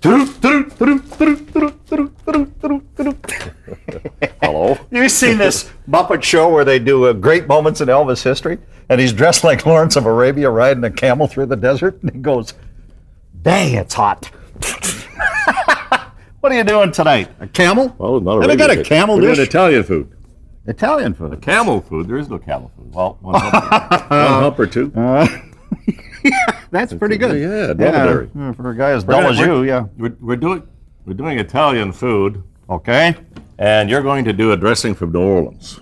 Hello? You've seen this Muppet show where they do great moments in Elvis history, and he's dressed like Lawrence of Arabia riding a camel through the desert, and he goes, "Dang, it's hot." What are you doing tonight? A camel? Well, not Have I got a camel dish? We're doing Italian food. Italian food. Camel food? There is no camel food. Well, one hump or two. That's pretty good. Yeah, dromedary. For a guy as dull as you, yeah. We're doing Italian food, Okay. and you're going to do a dressing from New Orleans,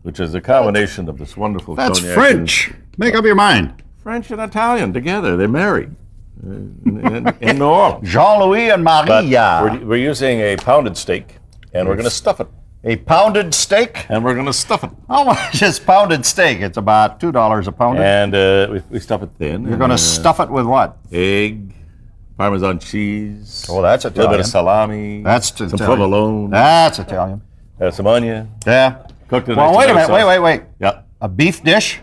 which is a combination of this wonderful That's cognac French. Make up your mind. French and Italian together. They're married in New Orleans. Jean-Louis and But Maria. we're using a pounded steak, and we're going to stuff it. A pounded steak? And we're going to stuff it. How much is pounded steak? It's about $2 a pound. And we stuff it thin. You're going to stuff it with what? Egg, Parmesan cheese. Oh, that's a little bit Italian. of salami. That's some Italian. provolone. That's Italian. Some onion. Yeah. Cooked in Well, wait a minute. sauce. Wait. Yeah. A beef dish?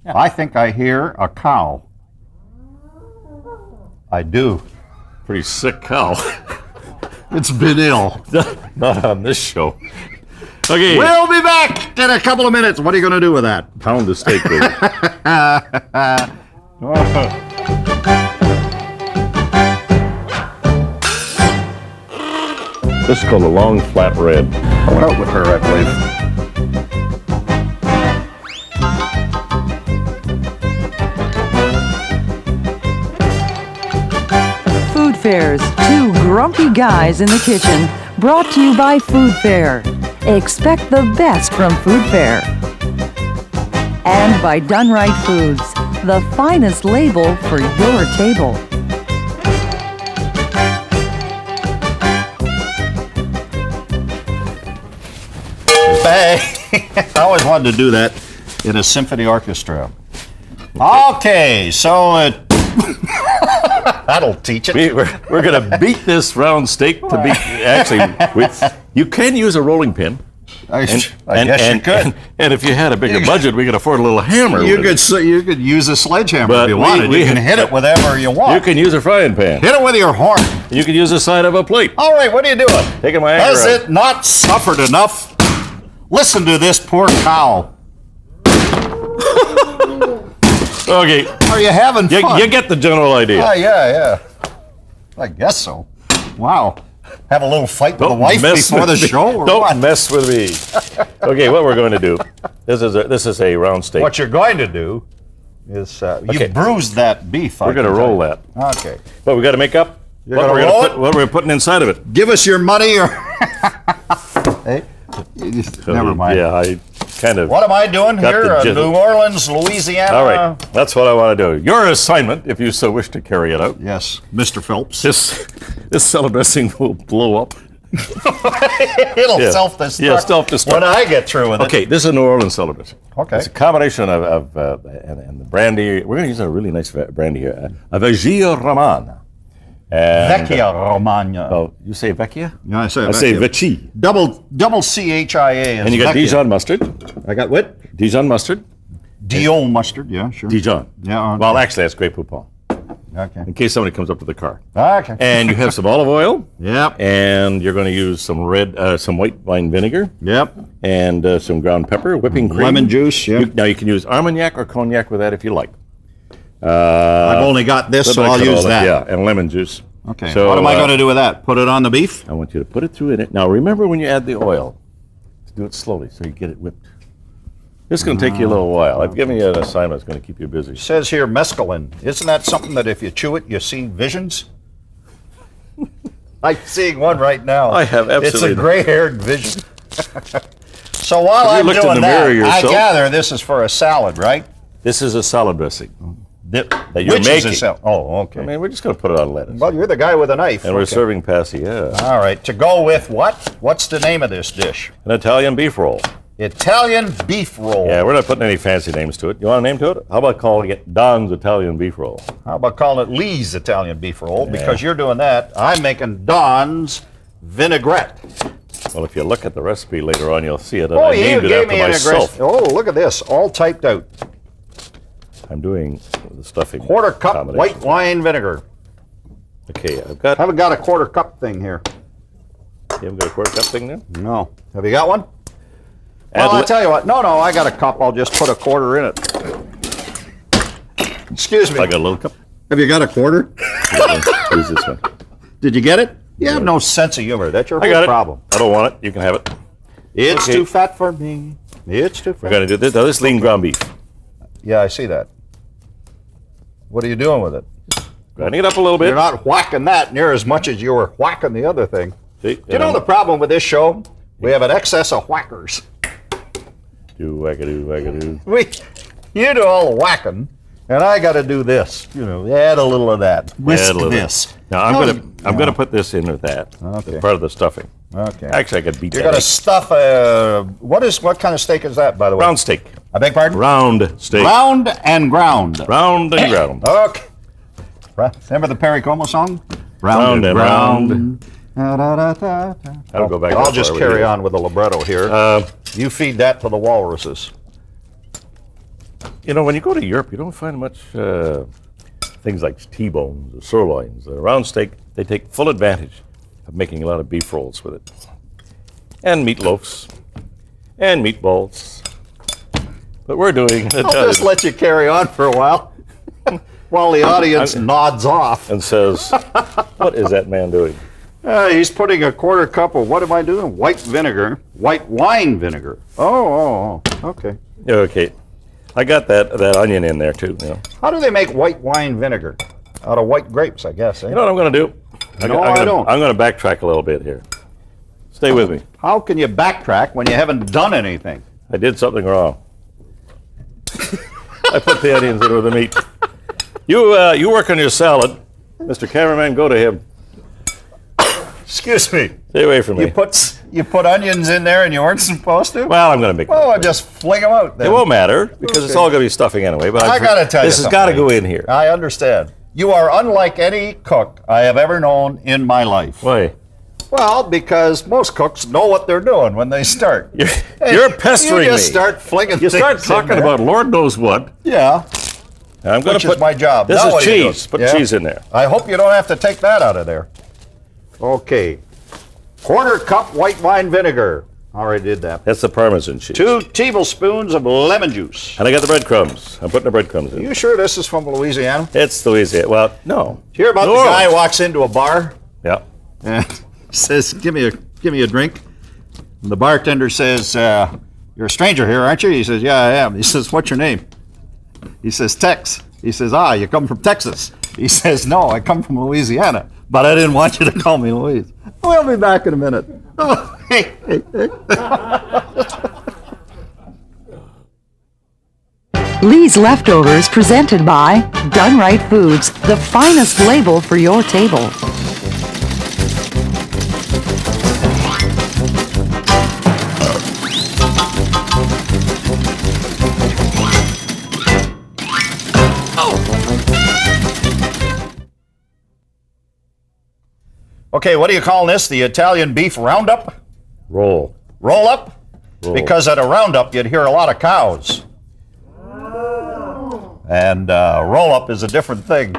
Yeah. I think I hear a cow. I do. Pretty sick cow. It's been ill. Not on this show. Okay. We'll be back in a couple of minutes. What are you going to do with that? Pound the steak, baby. This is called a long flat red. I went out with her, I believe. Food Fairs, two grumpy guys in the kitchen, brought to you by Food Fair. Expect the best from Food Fair. And by Done Right Foods, the finest label for your table. Bang. I always wanted to do that in a symphony orchestra. Okay, so that'll teach it. We're going to beat this round steak to beat. Actually, you can use a rolling pin. I guess you could. And if you had a bigger budget, we could afford a little hammer. You could use a sledgehammer But if you wanted. You can hit it whatever you want. You can use a frying pan. Hit it with your horn. You can use the side of a plate. All right, what are you doing? Taking my anchor Has out. it not suffered enough? Listen to this poor cow. Okay. Are you having fun? You get the general idea. Yeah. I guess so. Wow. Have a little fight with the wife before the show? Or Don't what? mess with me. Okay, what we're going to do. This is a round steak. What you're going to do is you bruised that beef. We're going to roll that. Okay. But we got to make up You're gonna roll it? what we're putting inside of it. Give us your money or. Hey, never mind. Yeah, I kind of. What am I doing Got here? the gist. New Orleans, Louisiana. All right, that's what I want to do. Your assignment, if you so wish to carry it out. Yes, Mr. Phelps. This salad dressing will blow up. It'll Yeah. self-destruct. Yeah, self-destruct. When I get through with it. Okay, this is a New Orleans salad dressing. Okay. It's a combination of and the brandy. We're going to use a really nice brandy here. A Vecchia Romana. Vecchia Romagna. Oh, you say Vecchia? Yeah, I say I say Vecchia. Vecchi. Double CHIA. And you got Vecchia. Dijon mustard. I got what? Dijon mustard. Dijon mustard. Yeah, sure. Dijon. Yeah. Okay. Well, actually, that's Grey Poupon. Okay. In case somebody comes up to the car. Okay. And you have some olive oil. Yep. And you're going to use some white wine vinegar. Yep. And some ground pepper, whipping cream. Lemon juice. Yeah. Now you can use Armagnac or cognac with that if you like. I've only got this, so I'll use that. Yeah, and lemon juice. Okay. So, what am I going to do with that? Put it on the beef? I want you to put it through in it. Now remember when you add the oil, do it slowly so you get it whipped. This is going to take you a little while. I've given you an assignment that's going to keep you busy. It says here mescaline. Isn't that something that if you chew it, you see visions? I'm seeing one right now. I have absolutely. It's a gray-haired vision. So while Have you I'm looked in doing the mirror that, I yourself? gather this is for a salad, right? This is a salad dressing that you're Which making. is a salad? Oh, okay. I mean, we're just going to put it on lettuce. Well, you're the guy with a knife. And we're Okay. serving passi, yeah. All right. To go with what? What's the name of this dish? An Italian beef roll. Italian beef roll. Yeah, we're not putting any fancy names to it. You want a name to it? How about calling it Don's Italian beef roll? How about calling it Lee's Italian beef roll? Because you're doing that. I'm making Don's vinaigrette. Well, if you look at the recipe later on, you'll see it. And Oh, I you named it gave after me an myself. aggressive. Oh, look at this. All typed out. I'm doing the stuffing. Quarter cup combination. white wine vinegar. Okay, I've got. I haven't got a quarter cup thing here. You haven't got a quarter cup thing there? No. Have you got one? Well, I'll tell you what. No, I got a cup. I'll just put a quarter in it. Excuse me. I got a little cup. Have you got a quarter? Use this one. Did you get it? You have no sense of humor. That's your I got whole it. problem. I don't want it. You can have it. It's Okay. too fat for me. It's too We're fat. going to do this. Now, this is lean ground beef. Yeah, I see that. What are you doing with it? Grinding it up a little bit. You're not whacking that near as much as you were whacking the other thing. See? Do you know the problem with this show? We have an excess of whackers. Do wackadoo, wackadoo. You do all the whacking, and I got to do this. Add a little of that. Whisk Add a little this. Now I'm gonna put this in with that. Okay. As part of the stuffing. Okay. Actually, I could beat You're that. going to stuff what kind of steak is that, by the way? Round steak. I beg pardon? Round steak. Round and ground. Round and ground. Okay. Remember the Perry Como song? Round and round. I'll go back. I'll that just far. carry on with the libretto here. You feed that to the walruses. When you go to Europe, you don't find much things like T-bones or sirloins. The round steak, they take full advantage of making a lot of beef rolls with it. And meatloafs. And meatballs. But we're doing... I'll just let you carry on for a while. While the audience nods off. And says, what is that man doing? He's putting a quarter cup of, what am I doing? White wine vinegar. Oh, okay. Okay. I got that onion in there too. How do they make white wine vinegar? Out of white grapes, I guess. Eh? You know what I'm going to do? I don't. I'm going to backtrack a little bit here. Stay with me. How can you backtrack when you haven't done anything? I did something wrong. I put the onions in with the meat. You work on your salad. Mr. Cameraman, go to him. Excuse me. Stay away from me. You put onions in there and you weren't supposed to? Well, I'm going to make Oh, I just fling them out then. It won't matter because it's all going to be stuffing anyway. But I got to tell you this has something. got to go in here. I understand. You are unlike any cook I have ever known in my life. Why? Well, because most cooks know what they're doing when they start. You're pestering You just me. start flinging You start things in talking there. about Lord knows what. Yeah, And I'm going which to put is my job. This Now is what are you cheese. doing? Put Yeah. cheese in there. I hope you don't have to take that out of there. Okay. Quarter cup white wine vinegar. Already did that. That's the Parmesan cheese. 2 tablespoons of lemon juice. And I got the breadcrumbs. I'm putting the breadcrumbs in. You sure this is from Louisiana? It's Louisiana. Well, no. Did you hear about New the guy who Orleans. walks into a bar Yeah. and says, give me a drink? And the bartender says, you're a stranger here, aren't you? He says, yeah, I am. He says, what's your name? He says, Tex. He says, you come from Texas. He says, no, I come from Louisiana, but I didn't want you to call me Louise. We'll be back in a minute. Oh, hey. Lee's Leftovers presented by Done Right Foods, the finest label for your table. Okay, what are you calling this? The Italian beef roundup? Roll. Roll up? Roll. Because at a roundup, you'd hear a lot of cows. And roll up is a different thing.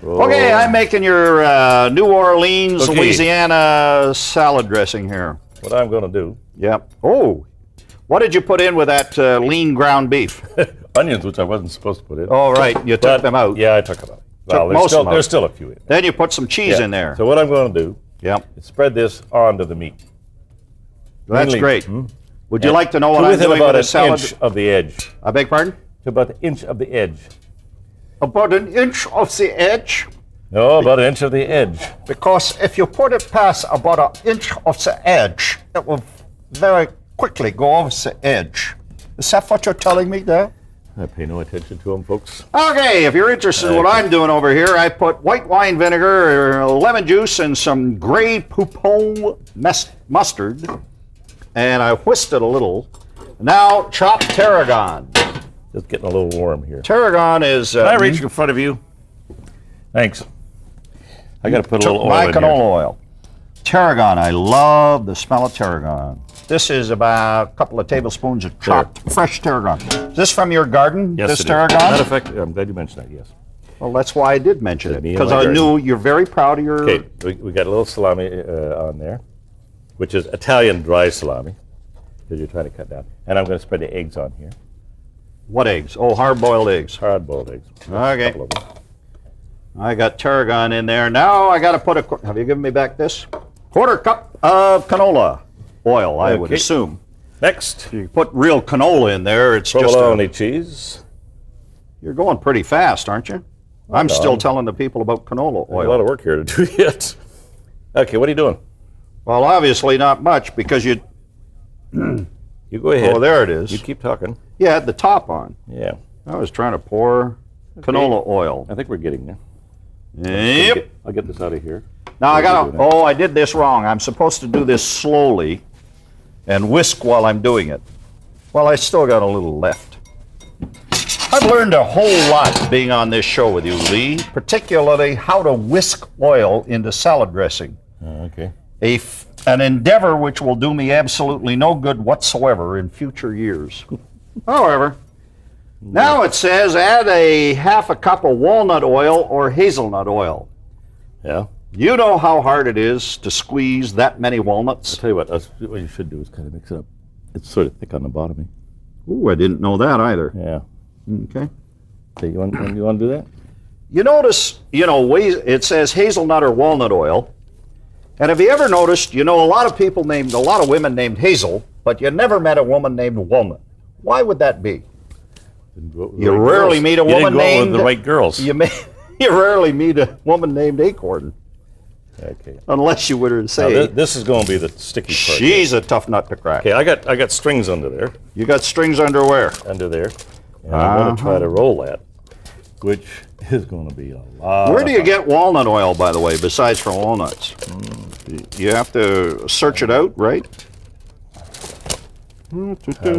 Roll. Okay, I'm making your New Orleans, Okay. Louisiana salad dressing here. What I'm going to do, Yep. Oh, what did you put in with that lean ground beef? onions, which I wasn't supposed to put in. Oh, right, you took But- them out. Yeah, I took them out. Took Well, most of them out. there's still a few in. Then you put some cheese Yeah. in there. So what I'm going to do Yep. is spread this onto the meat. That's Mainly- great. Hmm? Would you like to know what to I'm within doing about with an the salad? inch of the edge. I beg pardon? To about an inch of the edge. About an inch off the edge? No, about an inch of the edge. Because if you put it past about an inch off the edge, it will very quickly go off the edge. Is that what you're telling me there? I pay no attention to them, folks. Okay, if you're interested in what I'm doing over here, I put white wine vinegar, lemon juice, and some gray poupon mustard, and I whisked it a little. Now, chopped tarragon. Just getting a little warm here. Tarragon is... Can I reach in front of you? Thanks. I got to put a little oil my in canola here. oil. Tarragon, I love the smell of tarragon. This is about a couple of tablespoons of chopped fresh tarragon. Is this from your garden, Yes, this it is. tarragon? Matter of fact, I'm glad you mentioned that, yes. Well, that's why I did mention it, Me and because my I garden. knew you're very proud of your... Okay, we got a little salami on there, which is Italian dry salami, because you're trying to cut down. And I'm going to spread the eggs on here. What eggs? Oh, hard-boiled eggs. Hard-boiled eggs. Okay. A couple of them. I got tarragon in there. Now I got to put a... Have you given me back this? Quarter cup of canola oil, I would Okay. assume. Next, You put real canola in there, it's just... provolone cheese. You're going pretty fast, aren't you? I'm still telling the people about canola A lot oil. of work here to do yet. Okay, what are you doing? Well, obviously not much, because you... You go ahead. Oh, there it is. You keep talking. You had the top on. Yeah, I was trying to pour canola oil. I think we're getting there. Yep. I'll get this out of here. Now I What are got you to... doing? Oh, I did this wrong. I'm supposed to do this slowly and whisk while I'm doing it. Well, I still got a little left. I've learned a whole lot being on this show with you, Lee, particularly how to whisk oil into salad dressing. Okay. An endeavor which will do me absolutely no good whatsoever in future years. However, now it says add a half a cup of walnut oil or hazelnut oil. Yeah. You know how hard it is to squeeze that many walnuts? I'll tell you what you should do is kind of mix it up. It's sort of thick on the bottom. Ooh, I didn't know that either. Yeah. Okay. Okay, you want to do that? You notice, it says hazelnut or walnut oil. And have you ever noticed, a lot of women named Hazel, but you never met a woman named Walnut. Why would that be? You rarely meet a woman You didn't go out named... with the right girls. You rarely meet a woman named Acorn, Okay. unless you were to Now, say, this is going to be the sticky part. she's a tough nut to crack. Okay, I got strings under there, You got strings underwear. and I'm going to try to roll that, which is going to be a lot. Where do you get walnut oil, by the way, besides from walnuts? You have to search it out, right? I'm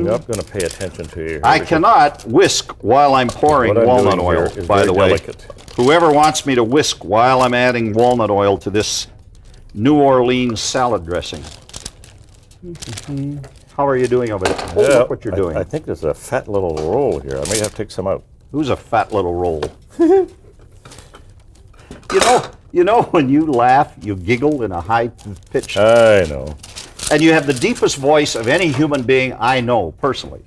not going to pay attention to you. I cannot whisk while I'm pouring What I'm walnut doing oil, here is by very the way. delicate. Whoever wants me to whisk while I'm adding walnut oil to this New Orleans salad dressing. How are you doing over there? Oh, look what you're doing. I think there's a fat little roll here. I may have to take some out. Who's a fat little roll? You know when you laugh, you giggle in a high-pitched... I know. And you have the deepest voice of any human being I know, personally.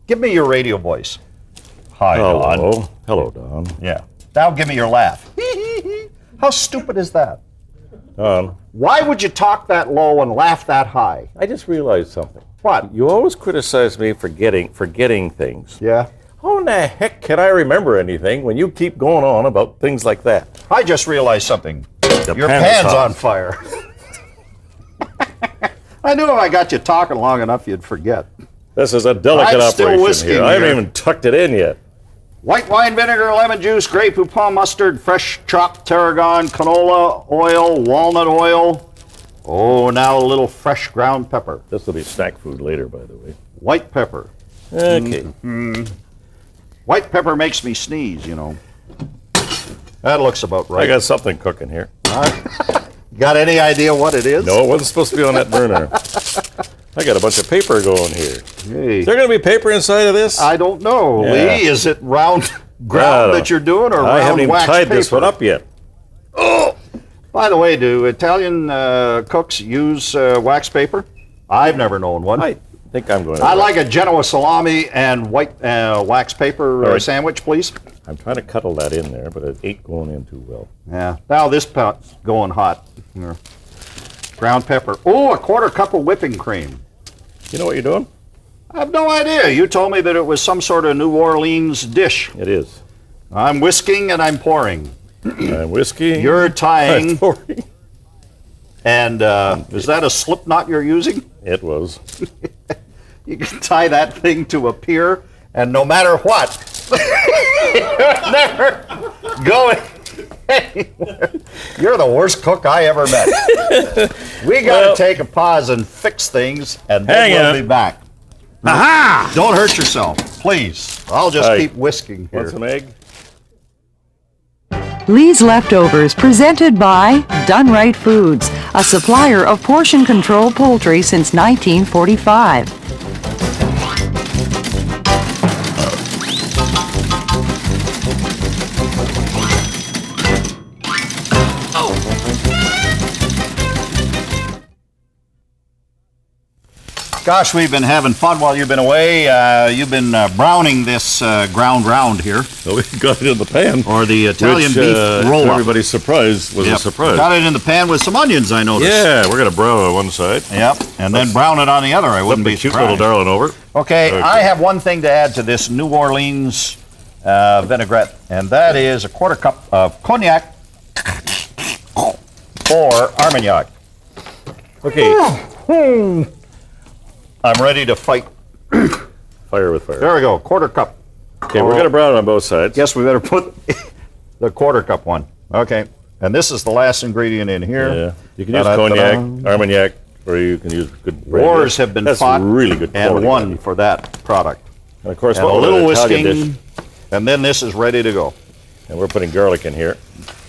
Give me your radio voice. Hi, Don. Hello. Hello, Don. Yeah. Now give me your laugh. How stupid is that? Don, Why would you talk that low and laugh that high? I just realized something. What? You always criticize me for forgetting things. Yeah. How in the heck can I remember anything when you keep going on about things like that? I just realized something. Your pan is pan's hot. on fire. I knew if I got you talking long enough, you'd forget. This is a delicate I'm still operation whisking here. I haven't here. even tucked it in yet. White wine vinegar, lemon juice, Grey Poupon mustard, fresh chopped tarragon, canola oil, walnut oil. Oh, now a little fresh ground pepper. This will be snack food later, by the way. White pepper. Okay. White pepper makes me sneeze, That looks about I right. got something cooking here. Got any idea what it is? No, it wasn't supposed to be on that burner. I got a bunch of paper going here. Hey. Is there going to be paper inside of this? I don't know, Yeah. Lee. Is it round ground that you're doing or I round haven't even wax tied paper? this one up yet. By the way, do Italian cooks use wax paper? I've never known one. I think I'm going to. I like a Genoa salami and white wax paper All right. sandwich, please. I'm trying to cuddle that in there, but it ain't going in too well. Yeah. Now this pot's going hot. Here. Ground pepper. Oh, a quarter cup of whipping cream. You know what you're doing? I have no idea. You told me that it was some sort of New Orleans dish. It is. I'm whisking and I'm pouring. Whiskey. You're I'm tying. pouring. And is that a slip knot you're using? It was. You can tie that thing to a pier, and no matter what, you're never going anywhere. You're the worst cook I ever met. We got to Well- take a pause and fix things, and then Hang we'll on. be back. Aha! Don't hurt yourself, please. I'll just Hey. keep whisking here. Want some egg? Lee's Leftovers, presented by Done Right Foods, a supplier of portion control poultry since 1945. Gosh, we've been having fun while you've been away. You've been browning this ground round here. So we got it in the pan. Or the Italian beef roll-up. Everybody's surprise was a surprise. Got it in the pan with some onions, I noticed. Yeah, we're going to brown on one side. Yep, and then brown it on the other. I wouldn't be cute surprised. little darling over. Okay, I have one thing to add to this New Orleans vinaigrette, and that is a quarter cup of cognac or Armagnac. Okay. I'm ready to fight. Fire with fire. There we go, quarter cup. Okay, we're going to brown on both sides. Yes, we better put the quarter cup one. Okay, and this is the last ingredient in here. Yeah. You can use cognac, Armagnac, or you can use good brandy. Wars have been That's fought really good and won brandy. for that product. And of course, And a what little an Italian whisking, dish. and then this is ready to go. And we're putting garlic in here.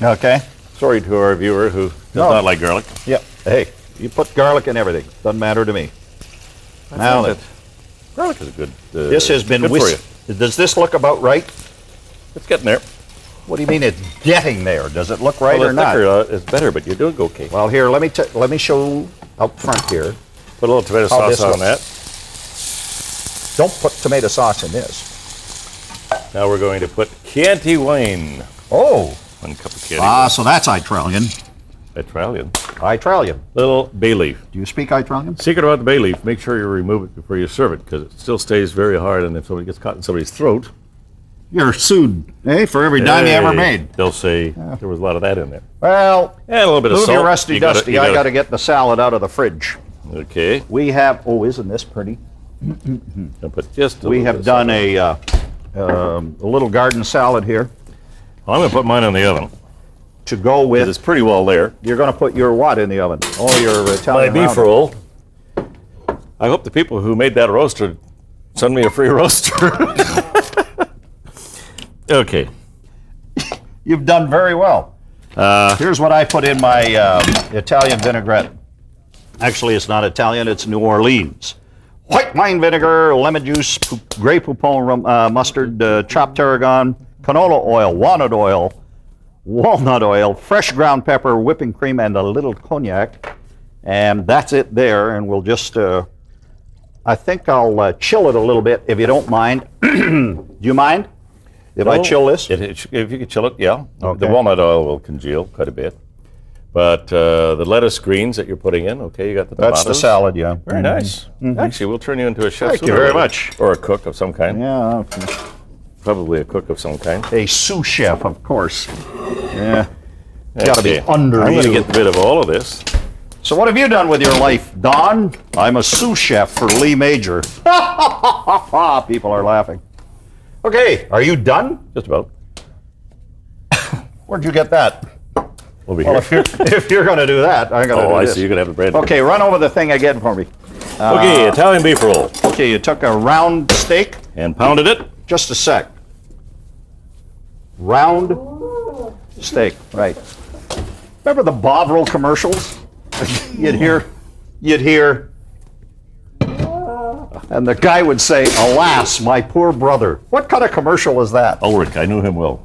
Okay. Sorry to our viewer who does No. not like garlic. Yep. Hey, you put garlic in everything. Doesn't matter to me. Now then, Garlic is a good. this has been good for you. Does this look about right? It's getting there. What do you mean it's getting there? Does it look right Well, or not? it's better, but you're doing okay. Well, here, let me show up front here. Put a little tomato How sauce this on looks. Don't put tomato sauce in this. that. Now we're going to put Chianti wine. Oh. 1 cup of Chianti wine. So that's Italian. Italian. Italian. Little bay leaf. Do you speak Italian? Secret about the bay leaf, make sure you remove it before you serve it, because it still stays very hard, and if somebody gets caught in somebody's throat, You're sued, for every dime you ever made. they'll say there was a lot of that in there. Well, And a little bit of move salt. your rusty You gotta- dusty. you I gotta- got to get the salad out of the fridge. Okay. We have, isn't this pretty? I'll put just a We little have bit of done a little garden salad here salt. I'm going to put mine in the oven, to go because with. it's pretty well there. You're going to put your what in the oven? Oh, your My Italian beef round. roll. I hope the people who made that roaster send me a free roaster. Okay. You've done very well. Here's what I put in my Italian vinaigrette. Actually, it's not Italian, it's New Orleans. White wine vinegar, lemon juice, Grey Poupon mustard, chopped tarragon, canola oil, walnut oil, fresh ground pepper, whipping cream, and a little cognac. And that's it there, and we'll just, I think I'll chill it a little bit, if you don't mind. Do you mind if I chill this? If you could chill it, yeah. Okay. The walnut oil will congeal quite a bit. But the lettuce greens that you're putting in, okay, you got the tomatoes. That's the salad, yeah. Very nice. Actually, we'll turn you into a chef. Thank you sooner or very later. much. Or a cook of some kind. Yeah, okay. Probably a cook of some kind. A sous chef, of course. Yeah. Got to be Okay. under I'm you. going to get rid of all of this. So what have you done with your life, Don? I'm a sous chef for Lee Major. People are laughing. Okay, are you done? Just about. Where'd you get that? Over Well, here. if you're going to do that, I'm going to Oh, do I this. see. You're going to have the bread. Okay, run over the thing again for me. Okay, Italian beef roll. Okay, you took a round steak. And pounded it. Just a sec. Round steak, right. Remember the Bovril commercials? You'd hear, and the guy would say, "Alas, my poor brother." What kind of commercial is that? Ulrich, I knew him well.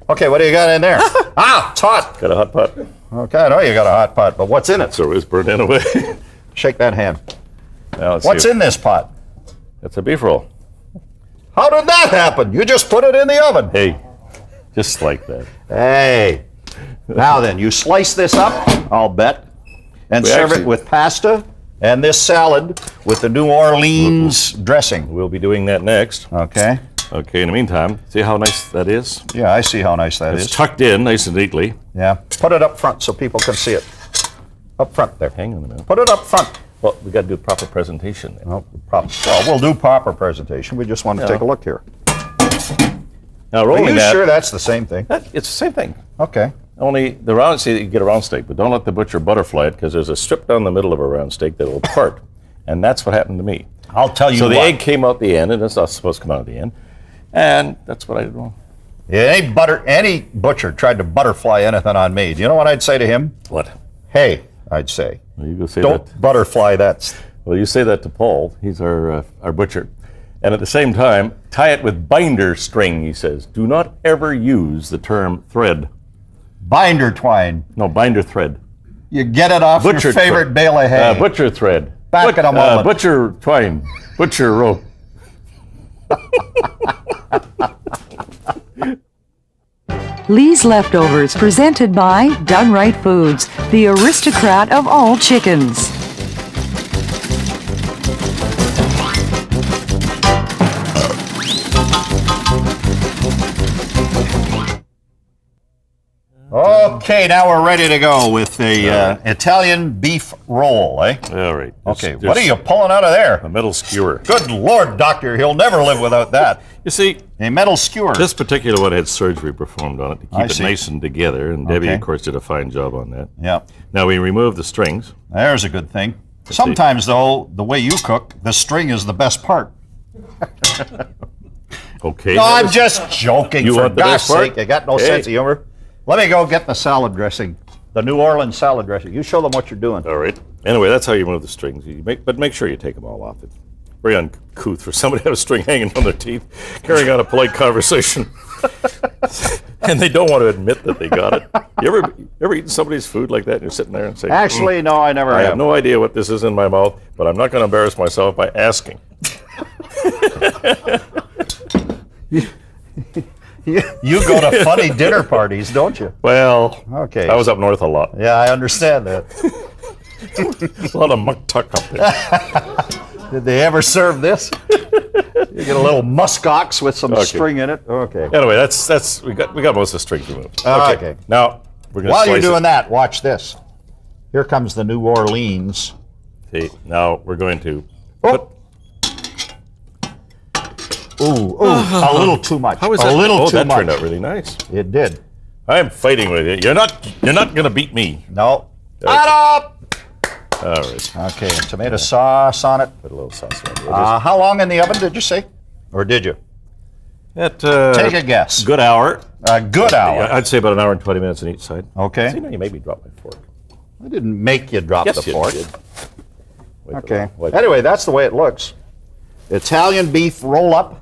Okay, what do you got in there? It's hot. Got a hot pot. Okay, I know you got a hot pot, but what's in it? So it's burnt in away. Shake that hand. Now let's What's see. in this pot? It's a beef roll. How did that happen? You just put it in the oven. Hey, just like that. Hey. Now then, you slice this up, I'll bet, and We serve actually- it with pasta and this salad with the New Orleans dressing. We'll be doing that next. Okay. Okay, in the meantime, see how nice that is? Yeah, I see how nice that It's is. tucked in nice and neatly. Yeah. Put it up front so people can see it. Up front there. Hang on a minute. Put it up front. Well, we got to do proper presentation. Then. Well, we'll do proper presentation. We just want to take a look here. Now Are rolling you that, sure that's the same thing? it's the same thing. Okay. Only the round steak, you get a round steak, but don't let the butcher butterfly it, because there's a strip down the middle of a round steak that will part. And that's what happened to me. I'll tell you So the what. egg came out the end, and it's not supposed to come out at the end. And that's what I did wrong. Yeah, any butcher tried to butterfly anything on me. Do you know what I'd say to him? What? Hey, I'd say. Well, you go say Don't that. butterfly that. Well, you say that to Paul. He's our butcher. And at the same time, tie it with binder string, he says. Do not ever use the term thread. Binder twine. No, binder thread. You get it off Butcher your favorite thread. bale of hay. Butcher thread. Back in a moment. Butcher twine. Butcher rope. Lee's Leftovers, presented by Done Right Foods, the aristocrat of all chickens. Okay, now we're ready to go with the Italian beef roll, eh? All right. Okay, what are you pulling out of there? A metal skewer. Good Lord, Doctor, he'll never live without that. You see, A metal skewer. this particular one had surgery performed on it to I keep it see. nice and together, and Debbie, Okay. of course, did a fine job on that. Yeah, Now we remove the strings. there's a good thing. Sometimes, though, the way you cook, the string is the best part. Okay. No, I'm just joking. You For want the God's best part? sake, I got no Hey. sense of humor. Let me go get the salad dressing, the New Orleans salad dressing. You show them what you're doing. All right. Anyway, that's how you remove the strings. But make sure you take them all off. It's very uncouth for somebody to have a string hanging on their teeth, carrying on a polite conversation, and they don't want to admit that they got it. You ever eaten somebody's food like that, and you're sitting there and saying, Actually, no, I never I have. have no idea what this is in my mouth, but I'm not going to embarrass myself by asking. You go to funny dinner parties, don't you? Well, Okay. I was up north a lot. Yeah, I understand that. A lot of muck tuck up there. Did they ever serve this? You get a little muskox with some Okay. string in it. Okay. Anyway, that's we got most of the strings removed. Okay. Now we're going to While slice you're doing it. that, watch this. Here comes the New Orleans. See, now we're going to Oh. Ooh, a little too much. How is a that? little too that much. turned out really nice. It did. I'm fighting with you. You're not going to beat me. No. Okay. Add up. All right. Okay, tomato sauce on it. Put a little sauce on it. How long in the oven did you say? Or did you? Take a guess. Good hour. A good hour. I'd say about an hour and 20 minutes on each side. Okay. See, now you made me drop my fork. I didn't make you drop Yes, the you fork. did. Wait Okay. for that. Anyway, that's the way it looks. Italian beef roll up.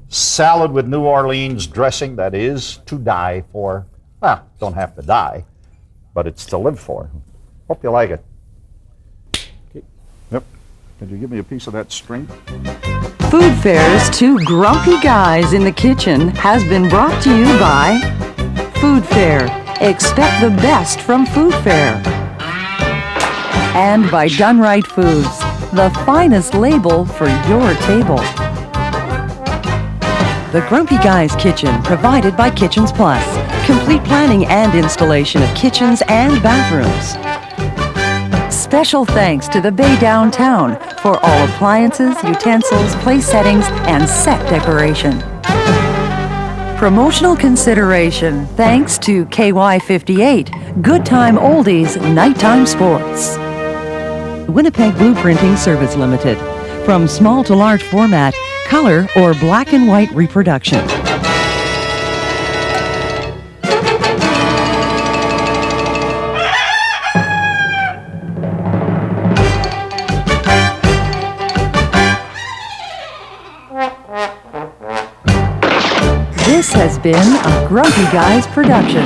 Salad with New Orleans dressing that is to die for. Well, don't have to die, but it's to live for. Hope you like it. Okay. Yep. Could you give me a piece of that string? Food Fair's Two Grumpy Guys in the Kitchen has been brought to you by Food Fair. Expect the best from Food Fair. And by Done Right Foods, the finest label for your table. The Grumpy Guys Kitchen, provided by Kitchens Plus. Complete planning and installation of kitchens and bathrooms. Special thanks to the Bay Downtown for all appliances, utensils, place settings, and set decoration. Promotional consideration thanks to KY58, Good Time Oldies, Nighttime Sports. Winnipeg Blueprinting Service Limited. From small to large format, color, or black and white reproduction. This has been a Grumpy Guys production.